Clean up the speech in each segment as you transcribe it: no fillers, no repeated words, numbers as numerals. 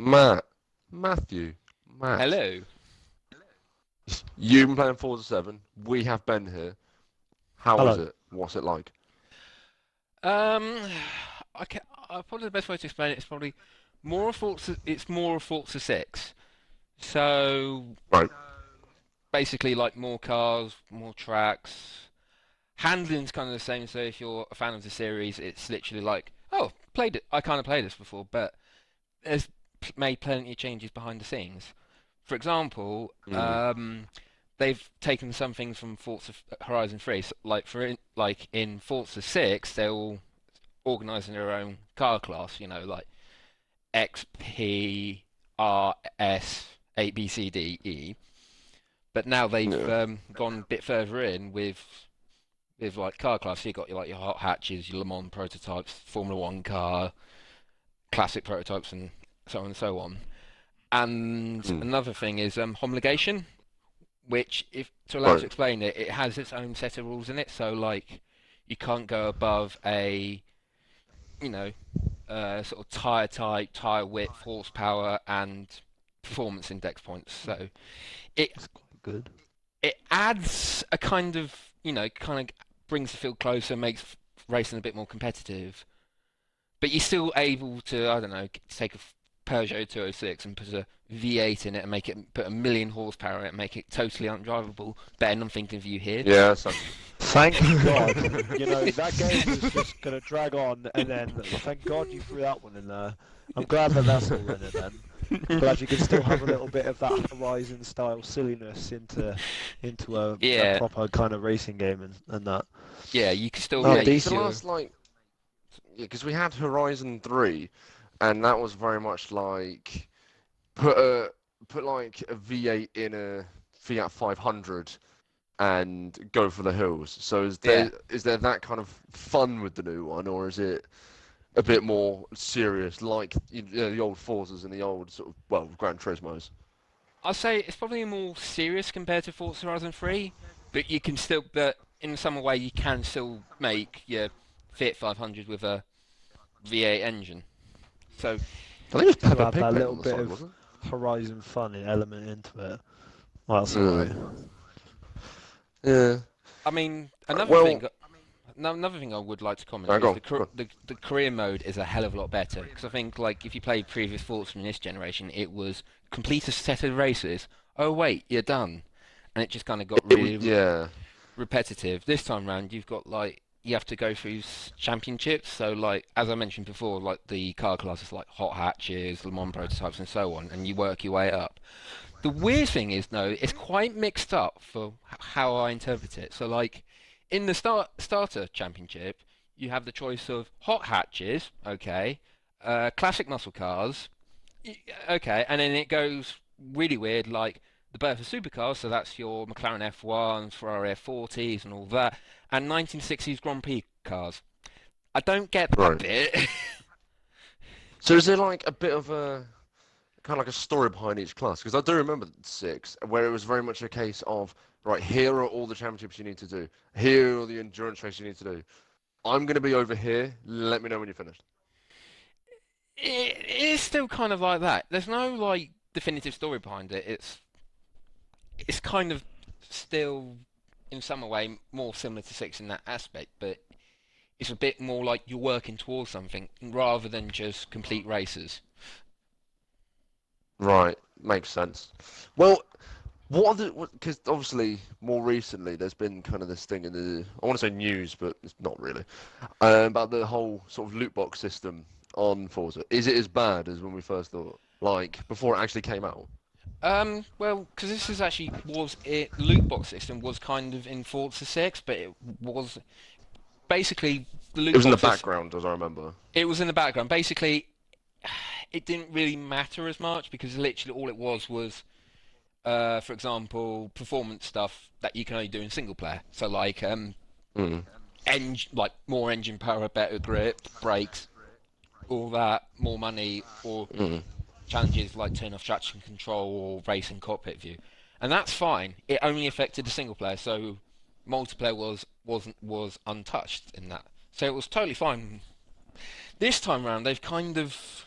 Matthew, Matt. Hello. You've been playing Forza 7. We have Ben here. How is Hello. it? What's it like? Um, probably the best way to explain it is probably more of Forza. It's more of Forza 6. So Right. basically, like more cars, more tracks. Handling's kind of the same. So if you're a fan of the series, it's literally like, oh, played it. I kind of played this before, but it's made plenty of changes behind the scenes. For example, Mm. they've taken some things from Forza Horizon 3. So like in Forza 6, they're all organising their own car class. You know, like X, P, R, S, A, B, C, D, E. But now they've Yeah. gone a bit further in with like car class. So you got your hot hatches, your Le Mans prototypes, Formula One car, classic prototypes, and so on and so on. And Mm. another thing is homologation, which, if to allow to Right. explain it, it has its own set of rules in it. So like, you can't go above a, you know, sort of tire type, tire width, horsepower, and performance index points. So it It's quite good. it adds a kind of, kind of brings the field closer, makes racing a bit more competitive. But you're still able to, I don't know, take a Peugeot 206 and put a V8 in it and put a million horsepower in it and make it totally undrivable. Ben, I'm thinking of you here. Yeah, so Thank God. That game was just gonna drag on, and then thank God you threw that one in there. I'm glad that that's all in it then. I'm glad you can still have a little bit of that Horizon style silliness into a Yeah, proper kind of racing game and that. yeah, you can still No, yeah, make because the decent. your last yeah, because we had Horizon 3, and that was very much like put a put like a V8 in a Fiat 500 and go for the hills. So yeah. is there that kind of fun with the new one, or is it a bit more serious, like the old Forzas and the old sort of Gran Turismos? I'd say it's probably more serious compared to Forza Horizon 3, but but in some way you can still make your Fiat 500 with a V8 engine. So I think it was Still Peppa have Pig that paint little on the bit side, of wasn't Horizon fun element into it. Well, that's it? alright. Yeah. I mean, Well, another thing I would like to comment no, is go on. the career mode is a hell of a lot better because I think like if you played previous Forza from this generation, it was complete a set of races. Oh wait, you're done, and it just kind of got It was, really yeah. repetitive. This time round, you've got like you have to go through championships. So like as I mentioned before, like the car classes like hot hatches, Le Mans prototypes, and so on, and you work your way up. The weird thing is, though, it's quite mixed up for how I interpret it. So, like, in the starter championship, you have the choice of hot hatches, okay, classic muscle cars, okay, and then it goes really weird, like the birth of supercars. So that's your McLaren F1s, Ferrari F40s, and all that, and 1960s Grand Prix cars. I don't get that Right. bit. So is there like a bit of a kind of like a story behind each class? Because I do remember 6, where it was very much a case of, right, here are all the championships you need to do. Here are all the endurance races you need to do. I'm going to be over here. Let me know when you're finished. It is still kind of like that. There's no like definitive story behind it. It's kind of still in some way more similar to 6 in that aspect, but it's a bit more like you're working towards something rather than just complete races. Right. Makes sense. Well, what are the, because obviously more recently there's been kind of this thing in the, I want to say news, but it's not really, about the whole sort of loot box system on Forza. Is it as bad as when we first thought? Like, before it actually came out? Well, because this is actually was it loot box system was kind of in Forza 6, but it was basically the It loot was in the boxes. background, as I remember. It was in the background. Basically, it didn't really matter as much because literally all it was for example, performance stuff that you can only do in single player. So like Mm. like more engine power, better grip, brakes, all that, more money, or Mm. challenges like turn off traction control or racing cockpit view, and that's fine. It only affected the single player, so multiplayer was untouched in that. So it was totally fine. This time around, they've kind of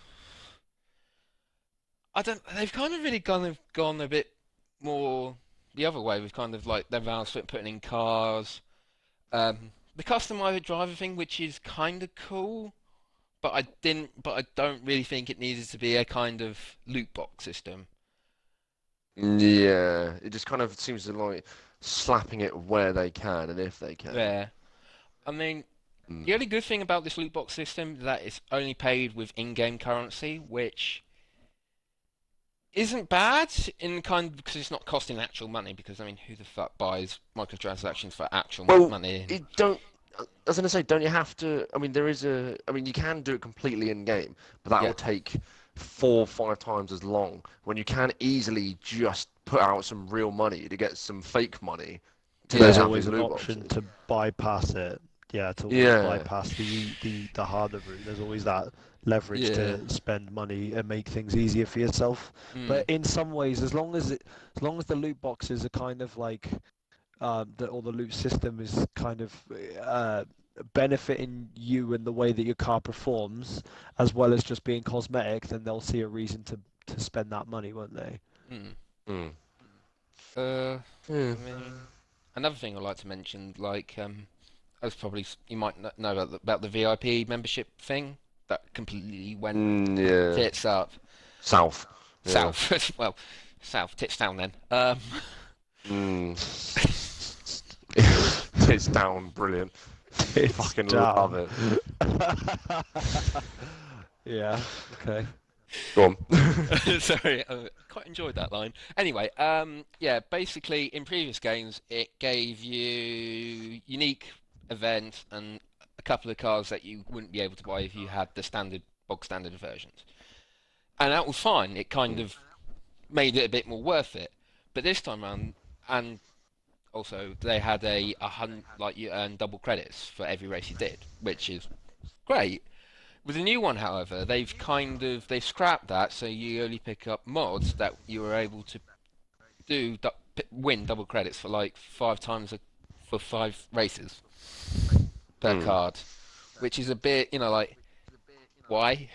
I don't. They've kind of really gone a bit more the other way. With kind of like they've now started putting in cars, the customizer driver thing, which is kind of cool. But I don't really think it needed to be a kind of loot box system. Yeah, it just kind of seems to like slapping it where they can and if they can. Yeah. I mean, Mm. the only good thing about this loot box system is that it's only paid with in-game currency, which isn't bad in kind because it's not costing actual money. Because I mean, who the fuck buys microtransactions for actual Well, money? it don't. I was gonna say, don't you have to? I mean, there is a. I mean, you can do it completely in game, but that Yeah, will take 4 or 5 times as long. When you can easily just put out some real money to get some fake money to then There's yeah, have always these an loot option boxes. to bypass it. Yeah, to always Yeah, bypass the harder route. There's always that leverage yeah. to spend money and make things easier for yourself. But Mm, in some ways, as long as the loot boxes are kind of like or the loot system is kind of uh, benefiting you and the way that your car performs, as well as just being cosmetic, then they'll see a reason to spend that money, won't they? mm. mm. Uh, Yeah. I mean, another thing I'd like to mention, like, as probably you might know about the VIP membership thing that completely went Yeah. tits up. South. Yeah. South, well, south tits down then. Mm. It's down, brilliant. It's Fucking love down. it. Yeah. Okay. Go on. Sorry, I quite enjoyed that line. Anyway, yeah, basically in previous games it gave you unique events and a couple of cars that you wouldn't be able to buy if you had the standard bog standard versions, and that was fine. It kind Mm. of made it a bit more worth it. But this time around, and also they had a hunt like you earn double credits for every race you did, which is great. With the new one, however, they've scrapped that, so you only pick up mods that you were able to win double credits for like 5 times for 5 races per Mm. card, which is a bit, like why?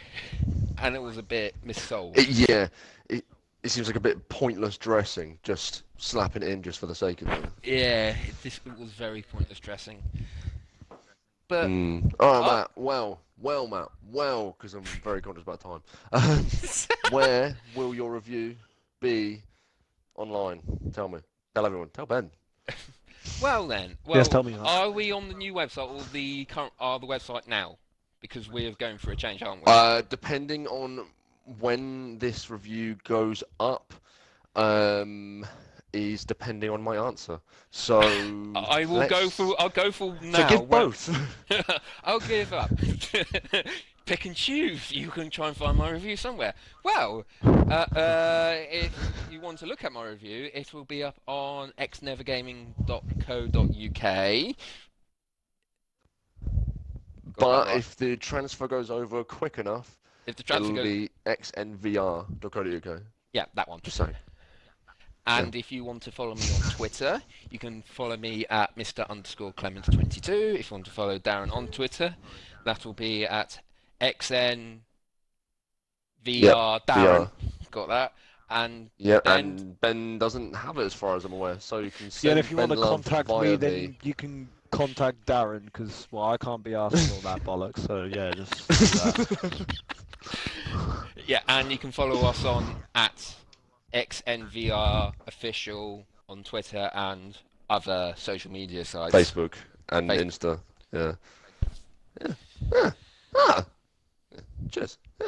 And it was a bit missold. Yeah, it, it seems like a bit pointless dressing, just slapping it in just for the sake of it. Yeah, it was very pointless dressing. But Mm. All right, uh, Matt. Well, Matt. Well, because I'm very conscious about time. Where will your review be online? Tell me. Tell everyone. Tell Ben. well then, Yes, well, tell me, Matt. are we on the new website or the website now? Because we're going for a change, aren't we? Depending on when this review goes up, um, is depending on my answer. So I will go let's. for. I'll go for So now. give Well, both. I'll give up. Pick and choose. You can try and find my review somewhere. Well, if you want to look at my review, it will be up on xnevergaming.co.uk. Got that But right. if the transfer goes over quick enough, If the transfer it'll goes, be xnvr.co.uk. yeah, that one. Just saying. Yeah. And if you want to follow me on Twitter, you can follow me at Mr_Clemens22. If you want to follow Darren on Twitter, that will be at XNVR Yep. Darren. VR. Got that? And Yeah, Ben, and Ben doesn't have it as far as I'm aware, so you can Yeah, and send if you want Ben to love contact me, via me. then you can contact Darren, because, well, I can't be asked for all that bollocks, so yeah, just do that. yeah, and you can follow us on at XNVR official on Twitter and other social media sites. Facebook and Facebook. Insta. Yeah. Yeah. Yeah. Ah. Cheers. Yeah.